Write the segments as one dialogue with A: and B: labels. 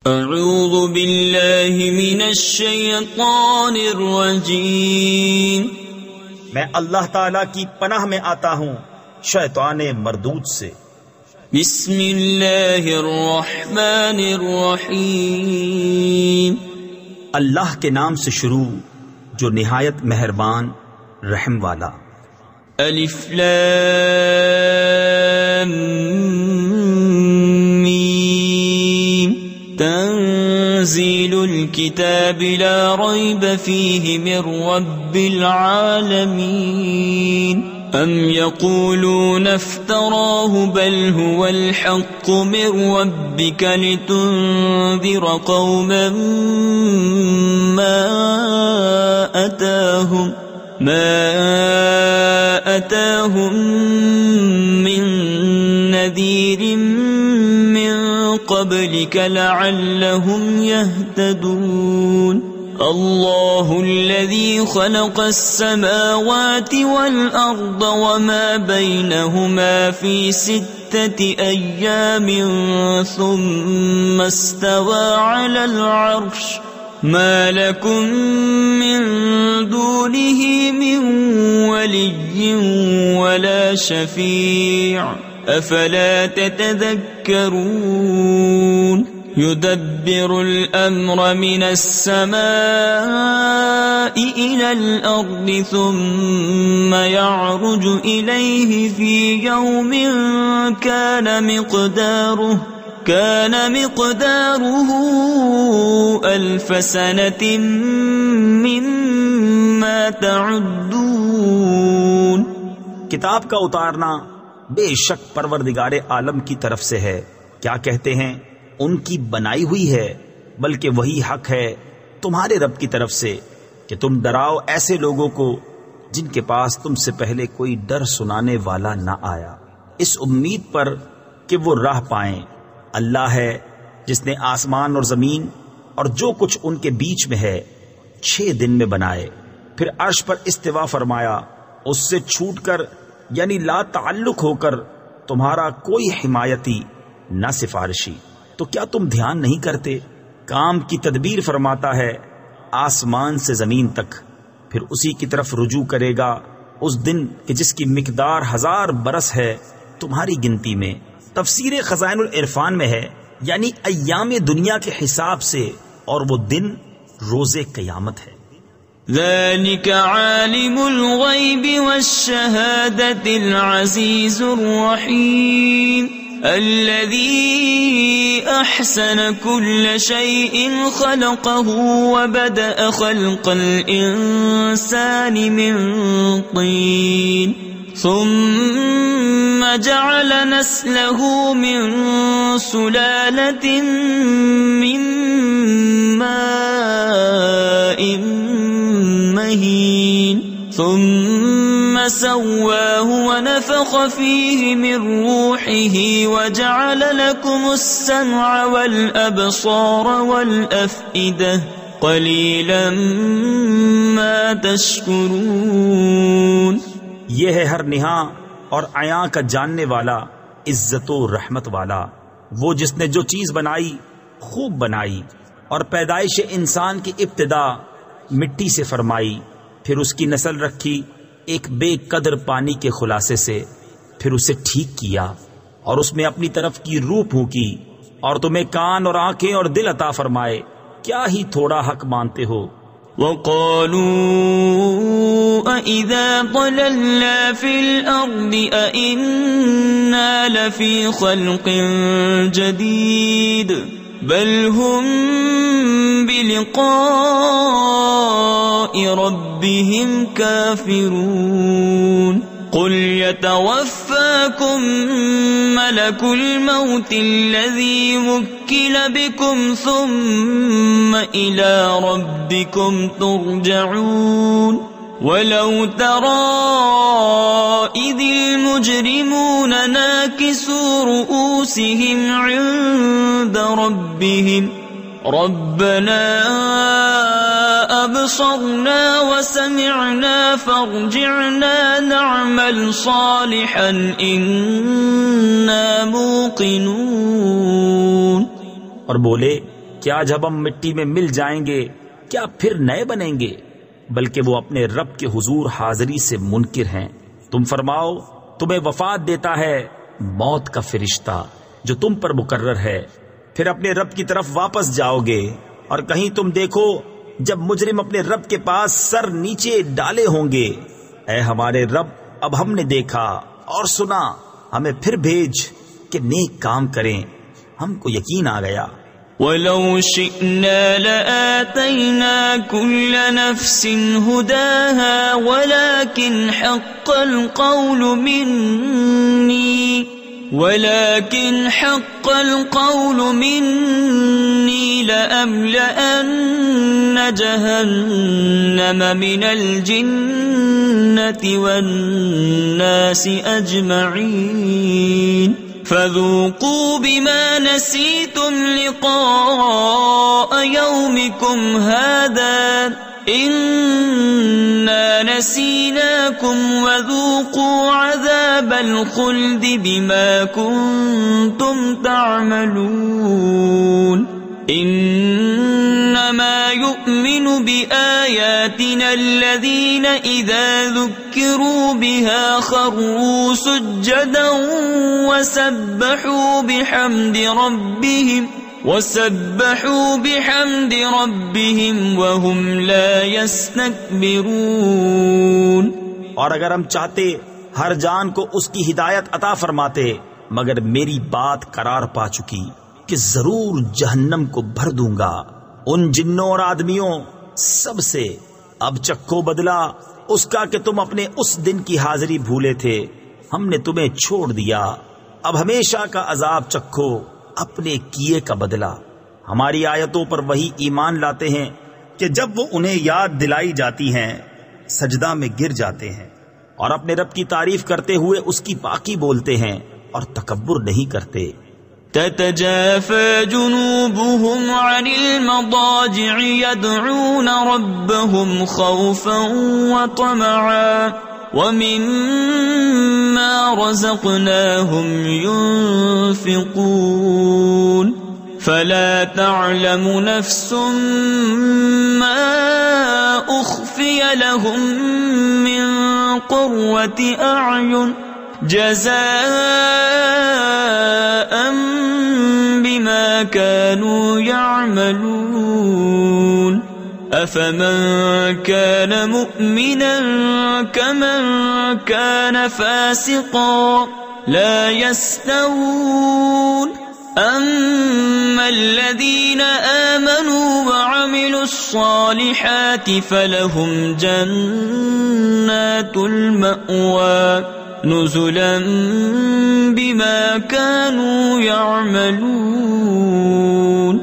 A: اعوذ باللہ من الشیطان الرجیم،
B: میں اللہ تعالی کی پناہ میں آتا ہوں شیطان مردود سے۔
A: بسم اللہ الرحمن الرحیم،
B: اللہ کے نام سے شروع جو نہایت مہربان رحم والا۔
A: الف لام میم، تنزیل الكتاب لا ریب فیہ من رب العالمین، ام یقولون افتراه بل هو الحق من ربک لتنذر قوما ما أتاهم من نذير من قبلك لعلهم يهتدون۔ اللہ الذي خلق السماوات والأرض وما بينهما في 6 أيام ثم استوى على العرش، ما لكم من دونه من ولي ولا شفيع أفلا تتذكرون۔ يدبر الأمر من السماء إلى الأرض ثم يعرج إليه في يوم كان مقداره 1000 سنة مما تعدون۔
B: کتاب کا اتارنا بے شک پروردگار عالم کی طرف سے ہے، کیا کہتے ہیں ان کی بنائی ہوئی ہے، بلکہ وہی حق ہے تمہارے رب کی طرف سے کہ تم ڈراؤ ایسے لوگوں کو جن کے پاس تم سے پہلے کوئی ڈر سنانے والا نہ آیا، اس امید پر کہ وہ راہ پائیں۔ اللہ ہے جس نے آسمان اور زمین اور جو کچھ ان کے بیچ میں ہے 6 دن میں بنائے، پھر عرش پر استوا فرمایا، اس سے چھوٹ کر یعنی لا تعلق ہو کر تمہارا کوئی حمایتی نہ سفارشی۔ تو کیا تم دھیان نہیں کرتے؟ کام کی تدبیر فرماتا ہے آسمان سے زمین تک، پھر اسی کی طرف رجوع کرے گا اس دن کہ جس کی مقدار 1000 برس ہے تمہاری گنتی میں۔ تفسیر خزائن العرفان میں ہے یعنی ایام دنیا کے حساب سے، اور وہ دن روز قیامت ہے۔
A: ذلك عالم الغیب والشہادة العزیز الرحیم، الذي أحسن كل شيء خلقه وبدأ خلق الإنسان من طين ثم جعل نسله من سلالة من ماء مهين ثم سواه ونفخ فيه من روحه وجعل لكم السمع والأبصار والأفئدة قليلا ما تشكرون۔
B: یہ ہے ہر نہاں اور عیاں کا جاننے والا، عزت و رحمت والا، وہ جس نے جو چیز بنائی خوب بنائی، اور پیدائش انسان کی ابتدا مٹی سے فرمائی، پھر اس کی نسل رکھی ایک بے قدر پانی کے خلاصے سے، پھر اسے ٹھیک کیا اور اس میں اپنی طرف کی روح پھونکی، اور تمہیں کان اور آنکھیں اور دل عطا فرمائے، کیا ہی تھوڑا حق مانتے ہو۔
A: وَقَالُوا أَإِذَا ضَلَلْنَا فِي الْأَرْضِ أَإِنَّا لَفِي خَلْقٍ جَدِيدٍ بل هم بلقاء ربهم كافرون۔ قل يتوفاكم ملك الموت الذي وكل بكم ثم إلى ربكم ترجعون۔ ولو ترى إذ المجرمون ناكسوا رؤوسهم عند ربهم ربنا أبصرنا وسمعنا فارجعنا نعمل صالحا إنا موقنون۔
B: اور بولے کیا جب ہم مٹی میں مل جائیں گے کیا پھر نئے بنیں گے؟ بلکہ وہ اپنے رب کے حضور حاضری سے منکر ہیں۔ تم فرماؤ تمہیں وفات دیتا ہے موت کا فرشتہ جو تم پر مقرر ہے، پھر اپنے رب کی طرف واپس جاؤ گے۔ اور کہیں تم دیکھو جب مجرم اپنے رب کے پاس سر نیچے ڈالے ہوں گے، اے ہمارے رب اب ہم نے دیکھا اور سنا، ہمیں پھر بھیج کہ نیک کام کریں، ہم کو یقین آ گیا۔
A: وَلَوْ شِئْنَا لَآتَيْنَا كُلَّ نَفْسٍ هُدَاهَا وَلَكِنْ حَقَّ الْقَوْلُ مِنِّي لَأَمْلَأَنَّ جَهَنَّمَ مِنَ الْجِنَّةِ وَالنَّاسِ أَجْمَعِينَ فَذُوقُوا بِمَا نَسِيتُمْ لِقَاءَ يَوْمِكُمْ هَذَا إِنَّا نَسِينَاكُمْ وَذُوقُوا عَذَابَ الْخُلْدِ بِمَا كُنتُمْ تَعْمَلُونَ إِنَّمَا يُؤْمِنُ بِآيَاتِنَا الَّذِينَ إِذَا ذُكِّرُوا بِهَا خَرُّوا سُجَّدًا وَسَبَّحُوا بِحَمْدِ رَبِّهِمْ وَهُمْ لَا يَسْتَكْبِرُونَ۔
B: اور اگر ہم چاہتے ہر جان کو اس کی ہدایت عطا فرماتے، مگر میری بات قرار پا چکی کہ ضرور جہنم کو بھر دوں گا ان جنوں اور آدمیوں سب سے۔ اب چکھو بدلہ اس کا کہ تم اپنے اس دن کی حاضری بھولے تھے، ہم نے تمہیں چھوڑ دیا، اب ہمیشہ کا عذاب چکھو اپنے کیے کا بدلہ۔ ہماری آیتوں پر وہی ایمان لاتے ہیں کہ جب وہ انہیں یاد دلائی جاتی ہیں سجدہ میں گر جاتے ہیں، اور اپنے رب کی تعریف کرتے ہوئے اس کی پاکی بولتے ہیں اور تکبر نہیں کرتے۔
A: تتجافى جنوبهم عن المضاجع يدعون ربهم خوفا وطمعا ومما رزقناهم ينفقون فلا تعلم نفس ما أخفي لهم من قرة أعين جزاء بما كانوا يعملون أفمن كان مؤمنا كمن كان فاسقا لا يستوون أما الذين آمنوا وعملوا الصالحات فلهم جنات المأوى نزلا بما كانوا يعملون۔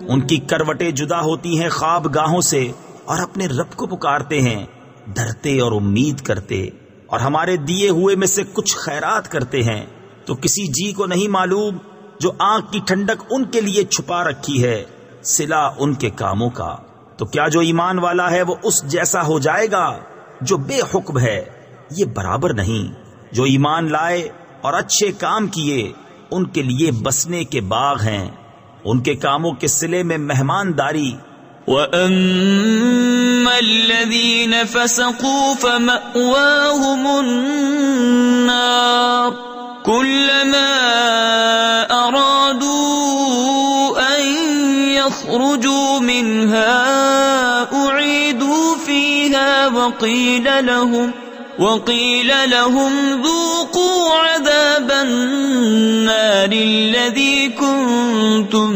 B: ان کی کروٹیں جدا ہوتی ہیں خواب گاہوں سے، اور اپنے رب کو پکارتے ہیں ڈرتے اور امید کرتے، اور ہمارے دیے ہوئے میں سے کچھ خیرات کرتے ہیں۔ تو کسی جی کو نہیں معلوم جو آنکھ کی ٹھنڈک ان کے لیے چھپا رکھی ہے صلہ ان کے کاموں کا۔ تو کیا جو ایمان والا ہے وہ اس جیسا ہو جائے گا جو بے حکم ہے؟ یہ برابر نہیں۔ جو ایمان لائے اور اچھے کام کیے ان کے لیے بسنے کے باغ ہیں، ان کے کاموں کے صلے میں مہمانداری۔
A: وَأَمَّا الَّذِينَ فَسَقُوا فَمَأْوَاهُمُ النَّارُ كُلَّمَا أَرَادُوا أَن يَخْرُجُوا مِنْهَا أُعِيدُوا فِيهَا وقيل لهم ذوقوا عذاب النار الذي كنتم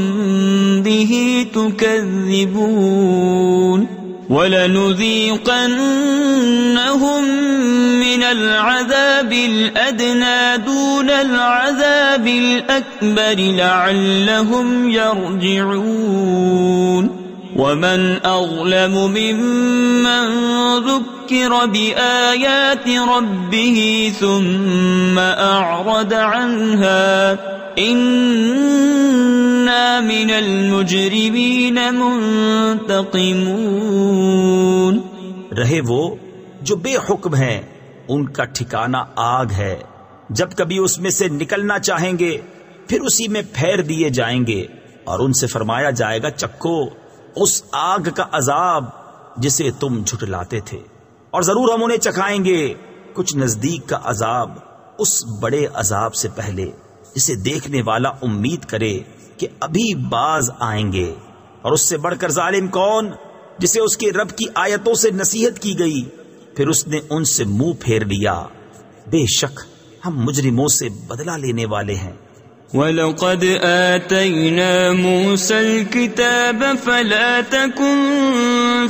A: به تكذبون ولنذيقنهم من العذاب الأدنى دون العذاب الأكبر لعلهم يرجعون ومن أظلم ممن ذكر بآيات ربه ثم أعرض عنها إنا من المجرمين منتقمون۔
B: رہے وہ جو بے حکم ہیں ان کا ٹھکانہ آگ ہے، جب کبھی اس میں سے نکلنا چاہیں گے پھر اسی میں پھیر دیے جائیں گے، اور ان سے فرمایا جائے گا چکھو اس آگ کا عذاب جسے تم جھٹلاتے تھے، اور ضرور ہم انہیں چکھائیں گے کچھ نزدیک کا عذاب اس بڑے عذاب سے پہلے جسے دیکھنے والا امید کرے کہ ابھی باز آئیں گے۔ اور اس سے بڑھ کر ظالم کون جسے اس کے رب کی آیتوں سے نصیحت کی گئی پھر اس نے ان سے منہ پھیر لیا۔ بے شک ہم مجرموں سے بدلہ لینے والے ہیں۔
A: وَلَقَدْ آتَيْنَا مُوسَى الْكِتَابَ فَلَا تَكُنْ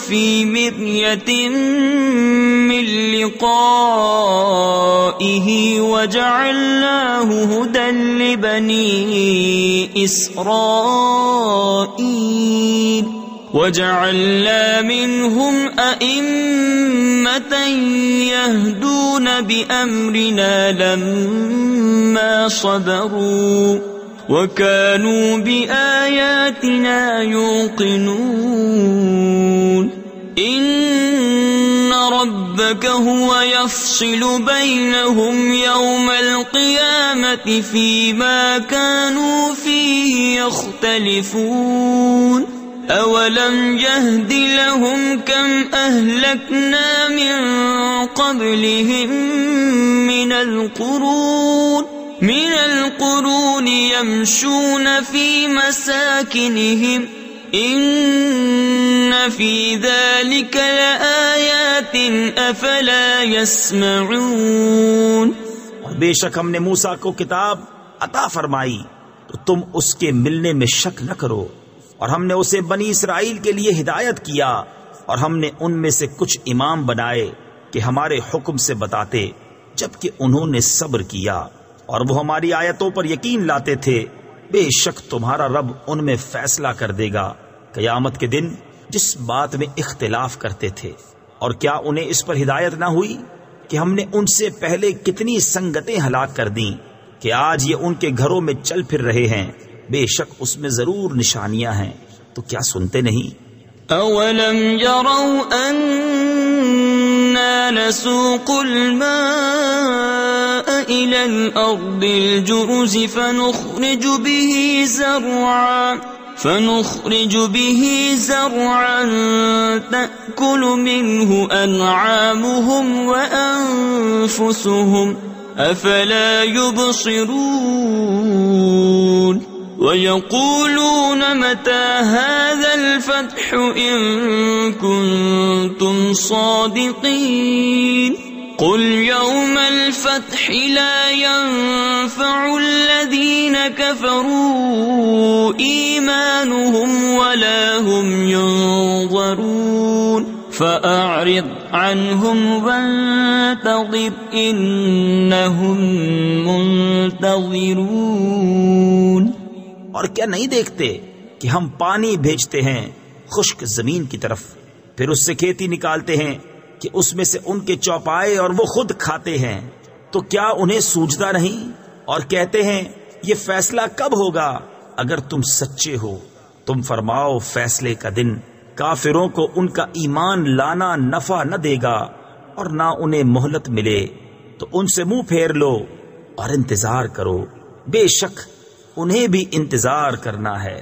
A: فِي مِرْيَةٍ مِّن لِقَائِهِ وَجَعَلْنَاهُ هُدًى لِبَنِي إِسْرَائِيلَ وَجَعَلْنَا مِنْهُمْ أَئِمَّةً يَهْدُونَ بِأَمْرِنَا لَمَّا صَبَرُوا وَكَانُوا بِآيَاتِنَا يُوقِنُونَ إِنَّ رَبَّكَ هُوَ يَفْصِلُ بَيْنَهُمْ يَوْمَ الْقِيَامَةِ فِيمَا كَانُوا فِيهِ يَخْتَلِفُونَ أَوَلَمْ يَهْدِ لَهُمْ كَمْ أَهْلَكْنَا مِنْ قَبْلِهِمْ مِنَ الْقُرُونِ يَمْشُونَ فِي مَسَاكِنِهِمْ إِنَّ فِي ذَلِكَ لَآيَاتٍ أَفَلَا يَسْمَعُونَ۔
B: اور بے شک ہم نے موسیٰ کو کتاب عطا فرمائی تو تم اس کے ملنے میں شک نہ کرو، اور ہم نے اسے بنی اسرائیل کے لیے ہدایت کیا، اور ہم نے ان میں سے کچھ امام بنائے کہ ہمارے حکم سے بتاتے، جبکہ انہوں نے صبر کیا اور وہ ہماری آیتوں پر یقین لاتے تھے۔ بے شک تمہارا رب ان میں فیصلہ کر دے گا قیامت کے دن جس بات میں اختلاف کرتے تھے۔ اور کیا انہیں اس پر ہدایت نہ ہوئی کہ ہم نے ان سے پہلے کتنی سنگتیں ہلاک کر دیں کہ آج یہ ان کے گھروں میں چل پھر رہے ہیں؟ بے شک اس میں ضرور نشانیاں ہیں، تو کیا سنتے نہیں؟
A: اولم يروا اننا نسوق الماء الى الارض الجرز فنخرج به زرعا تأكل منه انعامهم وانفسهم افلا يبصرون وَيَقُولُونَ مَتَى هَذَا الْفَتْحُ إِن كُنتُمْ صَادِقِينَ قُلْ يَوْمَ الْفَتْحِ لَا يَنفَعُ الَّذِينَ كَفَرُوا إِيمَانُهُمْ وَلَا هُمْ يُنظَرُونَ فَأَعْرِضْ عَنْهُمْ وَانتَظِرْ إِنَّهُمْ مُنتَظِرُونَ۔
B: اور کیا نہیں دیکھتے کہ ہم پانی بھیجتے ہیں خشک زمین کی طرف، پھر اس سے کھیتی نکالتے ہیں کہ اس میں سے ان کے چوپائے اور وہ خود کھاتے ہیں، تو کیا انہیں سوجتا نہیں؟ اور کہتے ہیں یہ فیصلہ کب ہوگا اگر تم سچے ہو؟ تم فرماؤ فیصلے کا دن کافروں کو ان کا ایمان لانا نفع نہ دے گا اور نہ انہیں مہلت ملے، تو ان سے منہ پھیر لو اور انتظار کرو، بے شک انہیں بھی انتظار کرنا ہے۔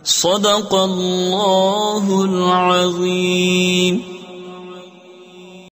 A: صدق اللہ العظیم۔